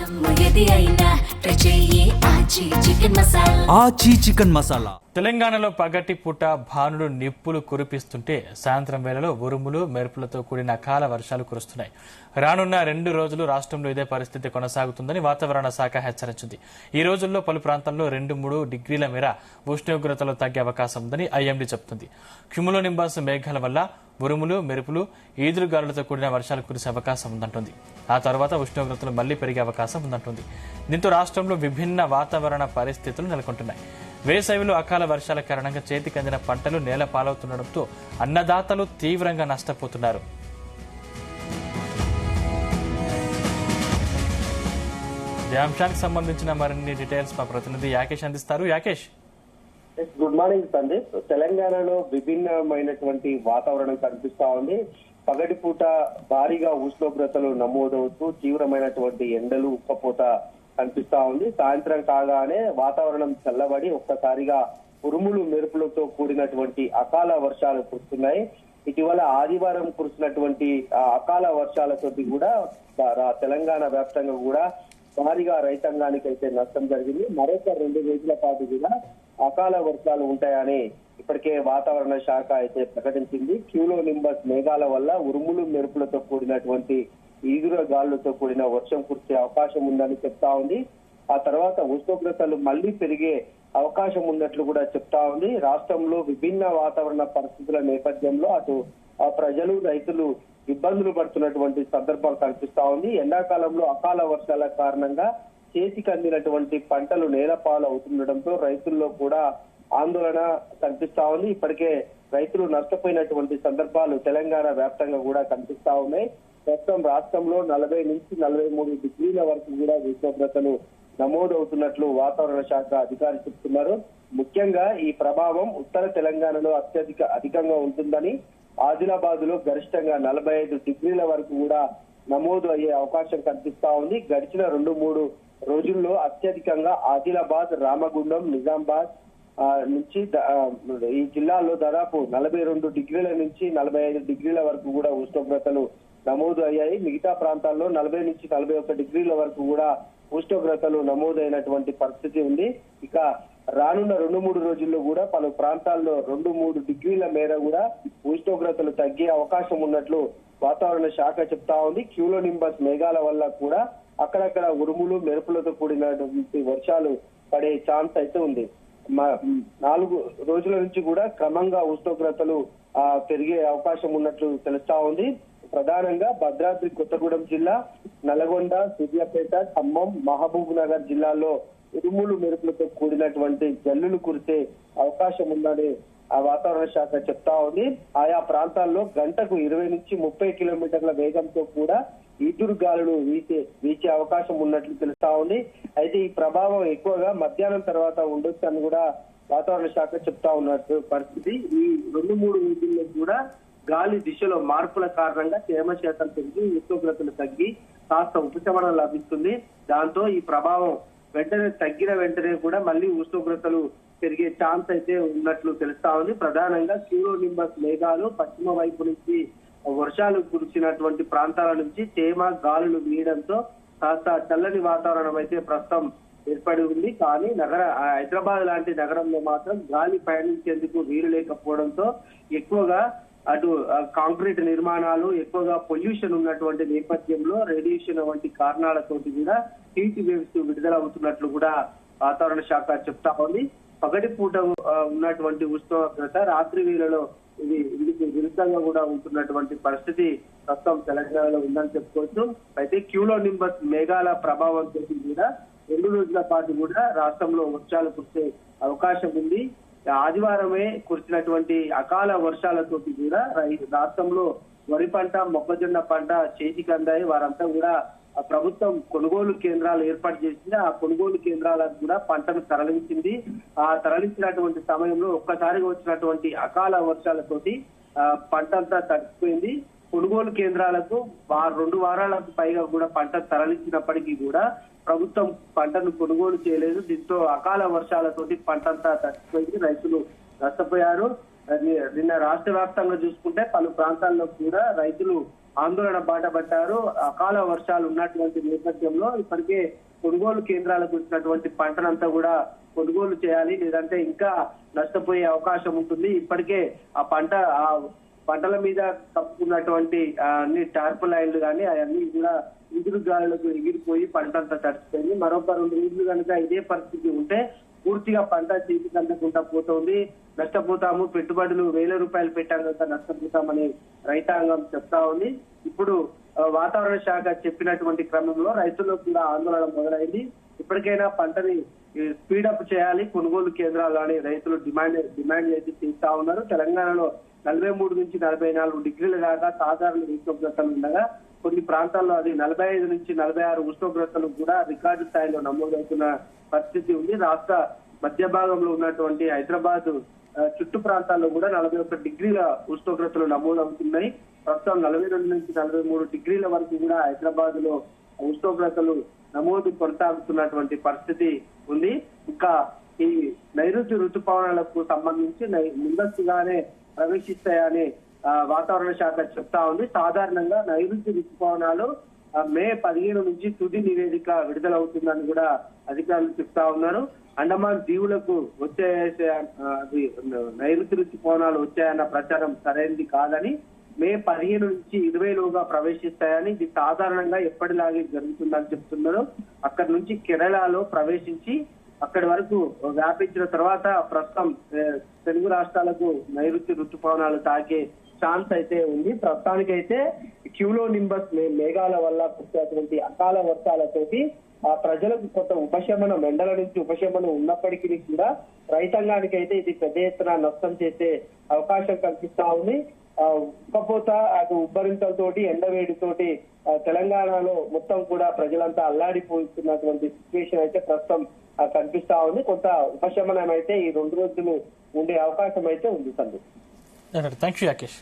ఆచి చికెన్ మసాలా. తెలంగాణలో పగటి పూట భానుడు నిప్పులు కురిపిస్తుంటే సాయంత్రం వేళలో ఉరుములు మెరుపులతో కూడిన అకాల వర్షాలు కురుస్తున్నాయి. రానున్న 2 రోజులు రాష్ట్రంలో ఇదే పరిస్థితి కొనసాగుతుందని వాతావరణ శాఖ హెచ్చరించింది. ఈ రోజుల్లో పలు ప్రాంతాల్లో 2-3 డిగ్రీల మేర ఉష్ణోగ్రతలు తగ్గే అవకాశం ఉందని ఐఎండీ చెబుతుంది. క్యుములోనింబస్ మేఘాల వల్ల ఉరుములు మెరుపులు ఈదురుగాలులతో కూడిన వర్షాలు కురిసే అవకాశం ఉందంటుంది. ఆ తర్వాత ఉష్ణోగ్రతలు మళ్లీ పెరిగే అవకాశం ఉందంటుంది. దీంతో రాష్ట్రంలో విభిన్న వాతావరణ పరిస్థితులు నెలకొంటున్నాయి. వేసవిలో అకాల వర్షాల కారణంగా చేతికందిన పంటలు నేల పాలవుతుండటంతో అన్నదాతలు తీవ్రంగా నష్టపోతున్నారు. ఈ అంశానికి సంబంధించిన మరిన్ని డీటెయిల్స్ మా ప్రతినిధి యాకేష్ అందిస్తారు. Yakesh, good morning Sandeep. తెలంగాణలో విభిన్నమైనటువంటి వాతావరణం కనిపిస్తా ఉంది. పగటిపూట భారీగా ఉష్ణోగ్రతలు నమోదవుతూ తీవ్రమైనటువంటి ఎండలు ఉక్కపోత కనిపిస్తా ఉంది. సాయంత్రం కాగానే వాతావరణం చల్లబడి ఒక్కసారిగా ఉరుములు మెరుపులతో కూడినటువంటి అకాల వర్షాలు కురుస్తున్నాయి. ఇటీవల ఆదివారం కురిసినటువంటి అకాల వర్షాలతోటి కూడా తెలంగాణ వ్యాప్తంగా కూడా భారీగా రైతాంగానికి అయితే నష్టం జరిగింది. మరొక 2 రోజుల పాటు కూడా అకాల వర్షాలు ఉంటాయని ఇప్పటికే వాతావరణ శాఖ అయితే ప్రకటించింది. క్యూలోనింబస్ మేఘాల వల్ల ఉరుములు మెరుపులతో కూడినటువంటి ఈదుర గాలులతో కూడిన వర్షం కురిసే అవకాశం ఉందని చెప్తా ఉంది. ఆ తర్వాత ఉష్ణోగ్రతలు మళ్లీ పెరిగే అవకాశం ఉన్నట్లు కూడా చెప్తా ఉంది. రాష్ట్రంలో విభిన్న వాతావరణ పరిస్థితుల నేపథ్యంలో అటు ప్రజలు రైతులు ఇబ్బందులు పడుతున్నటువంటి సందర్భం కనిపిస్తా ఉంది. ఎండాకాలంలో అకాల వర్షాల కారణంగా చేతికి అందినటువంటి పంటలు నేలపాలు అవుతుండటంతో రైతుల్లో కూడా ఆందోళన కనిపిస్తా ఉంది. ఇప్పటికే రైతులు నష్టపోయినటువంటి సందర్భాలు తెలంగాణ వ్యాప్తంగా కూడా కనిపిస్తా ఉన్నాయి. ప్రస్తుతం రాష్ట్రంలో 40 నుంచి 43 డిగ్రీల వరకు కూడా ఉష్ణోగ్రతలు నమోదవుతున్నట్లు వాతావరణ శాఖ అధికారులు చెప్తున్నారు. ముఖ్యంగా ఈ ప్రభావం ఉత్తర తెలంగాణలో అధికంగా ఉంటుందని, ఆదిలాబాద్ లో గరిష్టంగా 45 డిగ్రీల వరకు కూడా నమోదు అయ్యే అవకాశం కనిపిస్తా ఉంది. గడిచిన 2-3 రోజుల్లో అత్యధికంగా ఆదిలాబాద్, రామగుండం, నిజామాబాద్ నుంచి ఈ జిల్లాల్లో దాదాపు 42 డిగ్రీల నుంచి 45 డిగ్రీల వరకు కూడా ఉష్ణోగ్రతలు నమోదు అయ్యాయి. మిగతా ప్రాంతాల్లో 40 నుంచి 41 డిగ్రీల వరకు కూడా ఉష్ణోగ్రతలు నమోదైనటువంటి పరిస్థితి ఉంది. ఇక రానున్న 2-3 రోజుల్లో కూడా పలు ప్రాంతాల్లో 2-3 డిగ్రీల మేర కూడా ఉష్ణోగ్రతలు తగ్గే అవకాశం ఉన్నట్లు వాతావరణ శాఖ చెప్తా ఉంది. క్యూలోనింబస్ మేఘాల వల్ల కూడా అక్కడక్కడ ఉరుములు మెరుపులతో కూడినటువంటి వర్షాలు పడే ఛాన్స్ అయితే ఉంది. 4 రోజుల నుంచి కూడా క్రమంగా ఉష్ణోగ్రతలు పెరిగే అవకాశం ఉన్నట్లు తెలుస్తా ఉంది. ప్రధానంగా భద్రాద్రి కొత్తగూడెం జిల్లా, నల్గొండ, సూర్యాపేట, ఖమ్మం, మహబూబ్ నగర్ జిల్లాల్లో ఉరుములు మెరుపులతో కూడినటువంటి జల్లులు కురిసే అవకాశం ఉందని ఆ వాతావరణ శాఖ చెప్తా ఉంది. ఆయా ప్రాంతాల్లో గంటకు 20 నుంచి 30 కిలోమీటర్ల వేగంతో కూడా ఈదురు గాలులు వీచే అవకాశం ఉన్నట్లు తెలుస్తా ఉంది. అయితే ఈ ప్రభావం ఎక్కువగా మధ్యాహ్నం తర్వాత ఉండొచ్చు అని కూడా వాతావరణ శాఖ చెప్తా ఉన్నట్టు పరిస్థితి. ఈ 2-3 రోజుల్లో కూడా గాలి దిశలో మార్పుల కారణంగా తేమ శాతం పెరిగి ఉష్ణోగ్రతలు తగ్గి కాస్త ఉపశమనం లభిస్తుంది. దాంతో ఈ ప్రభావం తగ్గిన వెంటనే కూడా మళ్ళీ ఉష్ణోగ్రతలు పెరిగే ఛాన్స్ అయితే ఉన్నట్లు తెలుస్తా ఉంది. ప్రధానంగా క్యూలోనింబస్ మేఘాలు పశ్చిమ వైపు నుంచి వర్షాలు కురిసినటువంటి ప్రాంతాల నుంచి తేమ గాలులు వీయడంతో కాస్త చల్లని వాతావరణం అయితే ప్రస్తుతం ఏర్పడి ఉంది. కానీ హైదరాబాద్ లాంటి నగరంలో మాత్రం గాలి పయనించేందుకు వీలు లేకపోవడంతో ఎక్కువగా అటు కాంక్రీట్ నిర్మాణాలు, ఎక్కువగా పొల్యూషన్ ఉన్నటువంటి నేపథ్యంలో రేడియేషన్ వంటి కారణాలతోటి కూడా హీట్ వేవ్స్ విడుదల అవుతున్నట్లు కూడా వాతావరణ శాఖ చెప్తా ఉంది. పగటి పూట ఉన్నటువంటి ఉష్ణోగ్రత రాత్రి వేళలో ఇది విరుద్ధంగా కూడా ఉంటున్నటువంటి పరిస్థితి ప్రస్తుతం తెలంగాణలో ఉందని చెప్పుకోవచ్చు. అయితే క్యూలోనింబస్ మేఘాల ప్రభావంతో కూడా 2 రోజుల పాటు కూడా రాష్ట్రంలో వర్షాలు కురిసే అవకాశం ఉంది. ఆదివారమే కురిసినటువంటి అకాల వర్షాలతోటి కూడా రాష్ట్రంలో వరి పంట, మొక్కజొన్న పంట చేతికి అందాయి. వారంతా కూడా ప్రభుత్వం కొనుగోలు కేంద్రాలు ఏర్పాటు చేసింది. ఆ కొనుగోలు కేంద్రాలకు కూడా పంటను తరలించింది. ఆ తరలించినటువంటి సమయంలో ఒక్కసారిగా వచ్చినటువంటి అకాల వర్షాలతోటి పంట అంతా తగ్గిపోయింది. కొనుగోలు కేంద్రాలకు 2 వారాలకు పైగా కూడా పంట తరలించినప్పటికీ కూడా ప్రభుత్వం పంటను కొనుగోలు చేయలేదు. దీంతో అకాల వర్షాలతోటి పంట అంతా తగ్గిపోయింది. రైతులు నష్టపోయారు. నిన్న రాష్ట్ర వ్యాప్తంగా చూసుకుంటే పలు ప్రాంతాల్లో కూడా రైతులు ఆందోళన బాటపట్టారు. అకాల వర్షాలు ఉన్నటువంటి నేపథ్యంలో ఇప్పటికే కొనుగోలు కేంద్రాలకు వచ్చినటువంటి పంటనంతా కూడా కొనుగోలు చేయాలి, లేదంటే ఇంకా నష్టపోయే అవకాశం ఉంటుంది. ఇప్పటికే ఆ పంటల మీద కప్పుకున్నటువంటి అన్ని టార్పలైన్లు కానీ అవన్నీ కూడా ఎదురు గాలులకు ఎగిరిపోయి పంట అంతా తడిచిపోయింది. మరొక 2 రోజులు కనుక ఇదే పరిస్థితి ఉంటే పూర్తిగా పంట చేతికి అందకుండా పోతుంది, నష్టపోతాము, పెట్టుబడులు 1000 రూపాయలు పెట్టాం కనుక నష్టపోతామని రైతాంగం చెప్తా ఉంది. ఇప్పుడు వాతావరణ శాఖ చెప్పినటువంటి క్రమంలో రైతులకు కూడా ఆందోళన మొదలైంది. ఇప్పటికైనా పంటని స్పీడప్ చేయాలి కొనుగోలు కేంద్రాలు అని రైతులు డిమాండ్ చేసి చేస్తా ఉన్నారు. తెలంగాణలో 43 నుంచి 44 డిగ్రీల దాకా సాధారణ ఉష్ణోగ్రతలు ఉండగా కొన్ని ప్రాంతాల్లో అది 45 నుంచి 46 ఉష్ణోగ్రతలు కూడా రికార్డు స్థాయిలో నమోదవుతున్న పరిస్థితి ఉంది. రాష్ట్ర మధ్య భాగంలో ఉన్నటువంటి హైదరాబాద్ చుట్టు ప్రాంతాల్లో కూడా 41 డిగ్రీల ఉష్ణోగ్రతలు నమోదవుతున్నాయి. ప్రస్తుతం 42 నుంచి 43 డిగ్రీల వరకు కూడా హైదరాబాద్ లో ఉష్ణోగ్రతలు నమోదు కొనసాగుతున్నటువంటి పరిస్థితి ఉంది. ఇంకా ఈ నైరుతి ఋతుపవనాలకు సంబంధించి ముందస్తుగానే ప్రవేశిస్తాయని వాతావరణ శాఖ చెప్తా ఉంది. సాధారణంగా నైరుతి ఋతుపవనాలు మే 15 నుంచి తుది నివేదిక విడుదలవుతుందని కూడా అధికారులు చెప్తా ఉన్నారు. అండమాన్ దీవులకు వచ్చే నైరుతి ఋతుపవనాలు వచ్చాయన్న ప్రచారం సరైనది కాదని, మే 15 నుంచి 20 లోగా ప్రవేశిస్తాయని, ఇది సాధారణంగా ఎప్పటిలాగే జరుగుతుందని చెప్తున్నారు. అక్కడి నుంచి కేరళలో ప్రవేశించి అక్కడి వరకు వ్యాపించిన తర్వాత ప్రస్తుతం తెలుగు రాష్ట్రాలకు నైరుతి ఋతుపవనాలు తాకే ఛాన్స్ అయితే ఉంది. ప్రస్తుతానికైతే క్యూలో నింబస్ మేఘాల వల్ల పుట్టినటువంటి అకాల వర్షాలతోటి ప్రజలకు కొంత ఉపశమనం, ఎండల నుంచి ఉపశమనం ఉన్నప్పటికీ కూడా రైతాంగానికి అయితే ఇది పెద్ద ఎత్తున నష్టం చేసే అవకాశం కనిపిస్తా ఉంది. ఉక్కపోత అటు ఉబ్బరింతలతోటి ఎండవేడితోటి తెలంగాణలో మొత్తం కూడా ప్రజలంతా అల్లాడిపోతున్నటువంటి సిచ్యువేషన్ అయితే ప్రస్తుతం కనిపిస్తా ఉంది. కొంత ఉపశమనం అయితే ఈ 2 రోజులు ఉండే అవకాశం అయితే ఉంది సందీప్. Thank you Rakesh.